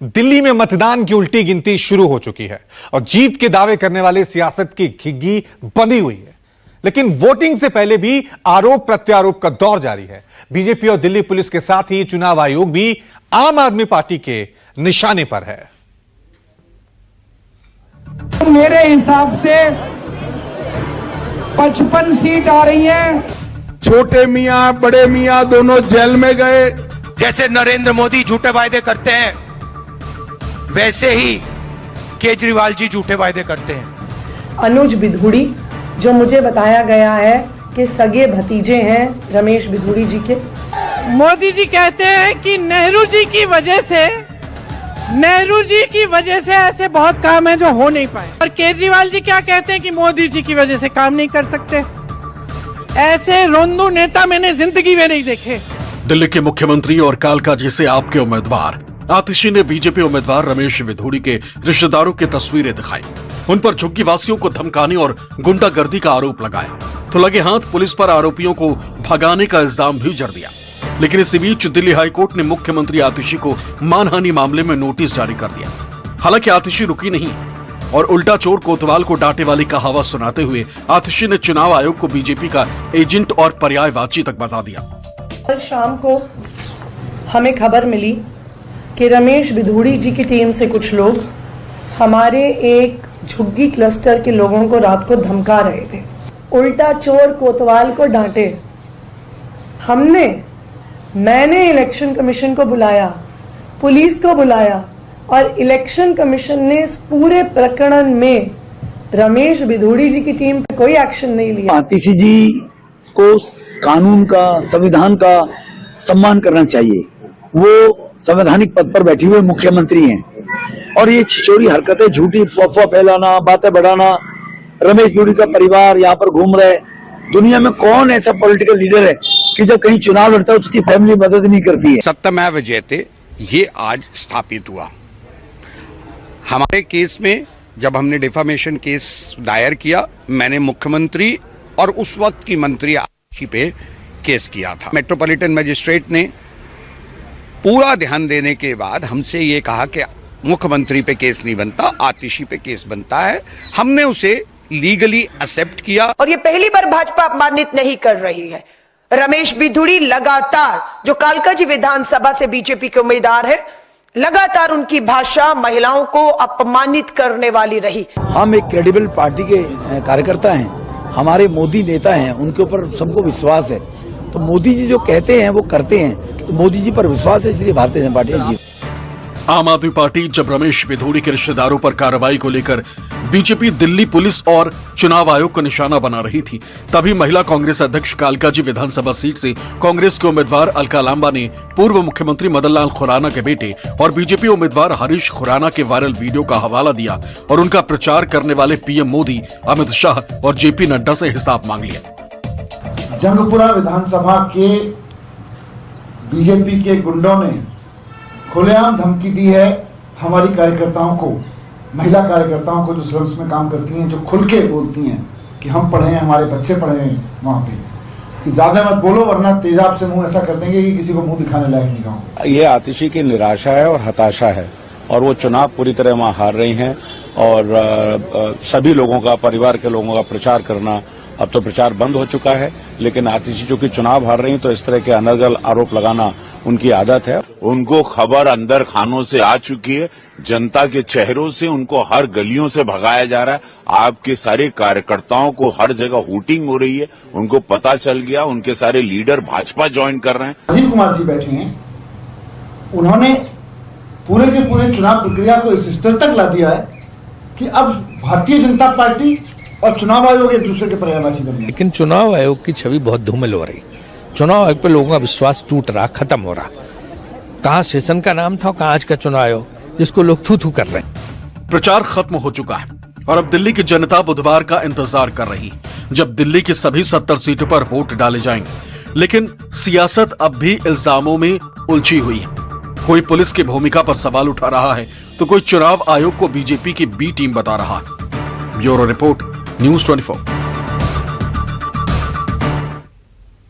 दिल्ली में मतदान की उल्टी गिनती शुरू हो चुकी है और जीत के दावे करने वाले सियासत की घिग्गी बंधी हुई है। लेकिन वोटिंग से पहले भी आरोप प्रत्यारोप का दौर जारी है। बीजेपी और दिल्ली पुलिस के साथ ही चुनाव आयोग भी आम आदमी पार्टी के निशाने पर है। मेरे हिसाब से 55 सीट आ रही हैं। छोटे मियां बड़े मियां दोनों जेल में गए। जैसे नरेंद्र मोदी झूठे वायदे करते हैं, वैसे ही केजरीवाल जी झूठे वायदे करते हैं। अनुज बिधूड़ी, जो मुझे बताया गया है कि सगे भतीजे हैं रमेश बिधूड़ी जी के। मोदी जी कहते हैं कि नेहरू जी की वजह से ऐसे बहुत काम है जो हो नहीं पाए, और केजरीवाल जी क्या कहते हैं कि मोदी जी की वजह से काम नहीं कर सकते। ऐसे रोंदू नेता मैंने जिंदगी में नहीं देखे। दिल्ली के मुख्यमंत्री और कालकाजी से आपके उम्मीदवार आतिशी ने बीजेपी उम्मीदवार रमेश बिधूड़ी के रिश्तेदारों की तस्वीरें दिखाई। उन पर झुग्गी वासियों को धमकाने और गुंडागर्दी का आरोप लगाया, तो लगे हाथ पुलिस पर आरोपियों को भगाने का इल्जाम भी जड़ दिया। लेकिन इसी बीच दिल्ली हाईकोर्ट ने मुख्यमंत्री आतिशी को मानहानि मामले में नोटिस जारी कर दिया। हालांकि आतिशी रुकी नहीं और उल्टा चोर कोतवाल को डांटे वाली कहावत सुनाते हुए आतिशी ने चुनाव आयोग को बीजेपी का एजेंट और पर्यायवाची तक बता दिया। कल शाम को हमें खबर मिली कि रमेश बिधूड़ी जी की टीम से कुछ लोग हमारे एक झुग्गी क्लस्टर के लोगों को रात को धमका रहे थे, उल्टा चोर कोतवाल को डांटे। मैंने इलेक्शन कमीशन को बुलाया, पुलिस को बुलाया, और इलेक्शन कमीशन ने इस पूरे प्रकरण में रमेश बिधूड़ी जी की टीम पे कोई एक्शन नहीं लिया। आतिशी जी को कानून का, संविधान का सम्मान करना चाहिए। वो संवैधानिक पद पर बैठे हुए मुख्यमंत्री हैं और ये छिछोरी हरकतें, झूठी अफवाह फैलाना, बातें बढ़ाना, रमेश बिधूड़ी का परिवार यहाँ पर घूम रहे। दुनिया में कौन ऐसा पॉलिटिकल लीडर है कि जब कहीं चुनाव लड़ता है तो उसकी फैमिली मदद नहीं करती है। सत्यमेव जयते ये आज स्थापित हुआ। हमारे केस में जब हमने डिफामेशन केस दायर किया, मैंने मुख्यमंत्री और उस वक्त की मंत्री आतिशी पे केस किया था। मेट्रोपॉलिटन मजिस्ट्रेट ने पूरा ध्यान देने के बाद हमसे ये कहा कि मुख्यमंत्री पे केस नहीं बनता, आतिशी पे केस बनता है। हमने उसे लीगली एक्सेप्ट किया। और ये पहली बार भाजपा अपमानित नहीं कर रही है। रमेश बिधूड़ी लगातार, जो कालकाजी विधानसभा से बीजेपी के उम्मीदवार है, लगातार उनकी भाषा महिलाओं को अपमानित करने वाली रही। हम एक क्रेडिबल पार्टी के कार्यकर्ता हैं, हमारे मोदी नेता हैं, उनके ऊपर सबको विश्वास है। तो मोदी जी जो कहते हैं वो करते हैं, तो मोदी जी पर विश्वास है, इसलिए भारतीय जनता पार्टी जीत। आम आदमी पार्टी जब रमेश बिधूड़ी के रिश्तेदारों पर कार्रवाई को लेकर बीजेपी, दिल्ली पुलिस और चुनाव आयोग को निशाना बना रही थी, तभी महिला कांग्रेस अध्यक्ष कालकाजी विधानसभा सीट से कांग्रेस के उम्मीदवार अलका लांबा ने पूर्व मुख्यमंत्री मदन लाल खुराना के बेटे और बीजेपी उम्मीदवार हरीश खुराना के वायरल वीडियो का हवाला दिया और उनका प्रचार करने वाले पीएम मोदी, अमित शाह और जेपी नड्डा से हिसाब मांग लिया। जंगपुरा विधानसभा के बीजेपी के गुंडों ने खुलेआम धमकी दी है हमारी कार्यकर्ताओं को, महिला कार्यकर्ताओं को जो सर्विस में काम करती हैं, जो खुल के बोलती हैं कि हम पढ़े हैं, हमारे बच्चे पढ़े हैं वहाँ पे, कि ज्यादा मत बोलो वरना तेजाब से मुंह ऐसा कर देंगे कि किसी को मुंह दिखाने लायक नहीं कहूँगा। ये आतिशी की निराशा है और हताशा है, और वो चुनाव पूरी तरह वहाँ हार रही हैं। और सभी लोगों का, परिवार के लोगों का प्रचार करना, अब तो प्रचार बंद हो चुका है, लेकिन आतिशी चूंकि चुनाव हार रही हैं तो इस तरह के अनर्गल आरोप लगाना उनकी आदत है। उनको खबर अंदर खानों से आ चुकी है, जनता के चेहरों से उनको हर गलियों से भगाया जा रहा है। आपके सारे कार्यकर्ताओं को हर जगह हूटिंग हो रही है, उनको पता चल गया, उनके सारे लीडर भाजपा ज्वाइन कर रहे हैं। राजीव कुमार जी बैठे हैं, उन्होंने पूरे के पूरे चुनाव प्रक्रिया को इस स्तर तक ला दिया है कि अब भारतीय जनता पार्टी और चुनाव आयोग एक दूसरे के पर्यायवाची बन गए। लेकिन चुनाव आयोग की छवि बहुत धूमिल हो रही, चुनाव आयोग पे लोगों का विश्वास टूट रहा, खत्म हो रहा। कहाँ सेशन का नाम था, कहाँ आज का चुनाव आयोग जिसको लोग थू थू कर रहे हैं। प्रचार खत्म हो चुका है और अब दिल्ली की जनता बुधवार का इंतजार कर रही, जब दिल्ली की सभी 70 सीटों पर वोट डाले जाएंगे। लेकिन सियासत अब भी इल्जामों में उलझी हुई है। कोई पुलिस की भूमिका पर सवाल उठा रहा है, तो कोई चुनाव आयोग को बीजेपी की बी टीम बता रहा है। Bureau report, news 24।